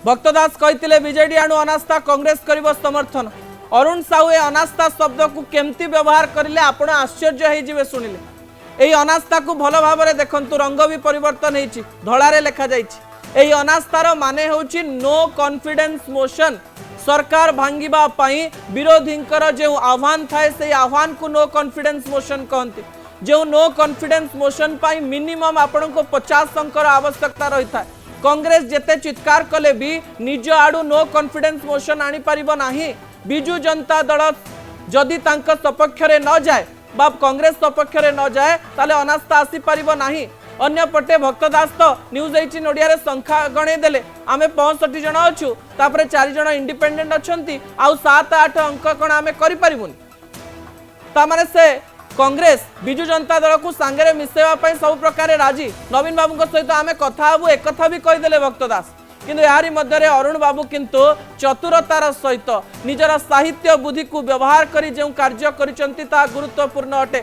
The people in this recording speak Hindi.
भक्त दास कहते बीजेडी आणु अनास्था कांग्रेस करिवो समर्थन। अरुण साहू ए अनास्था शब्द को केमती व्यवहार करिले आपण आश्चर्य होई जिवे सुनिले। एही अनास्था को भल भाव में देखंतु रंग भी परिवर्तन होईछि धଳାରେ लेखा जाईछि। एही अनास्थार माने होछि नो कॉन्फिडेंस मोशन। सरकार भांगिबा पई विरोधींकर जो आह्वान थाए से आह्वान को नो कॉन्फिडेंस मोशन कहंती। जो नो कॉन्फिडेंस मोशन पई मिनिमम आपण को 50 अंकर आवश्यकता रही था। कांग्रेस जेते चित्कार कले भी निज आडू नो कॉन्फिडेंस मोशन आनी परिबो नाही। बिजू जनता दल जदि तांक सपक्ष रे न जाए बा कांग्रेस सपक्ष रे न जाए ताले अनास्था आसी परिबो नाही। अन्य पटे भक्त दास तो न्यूज 18 ओडिया रे संख्या गणे देले आमे 65 जण अछु तापरे 4 जण इंडिपेंडेंट अछंती आउ 7-8 अंक कोन आमे करि परिबुनी। ता माने से कांग्रेस बिजू जनता दल को सांगरे मिसेवा पई सब प्रकार राजी। नवीन बाबू को सहित आमे कथा हबु एक कथा भी कहि देले भक्त दास किंतु यारी मध्य अरुण बाबू किंतु चतुरतार सहित निजर साहित्य बुद्धि को व्यवहार करी जो कार्य करिसंती ता गुरुत्वपूर्ण अटे।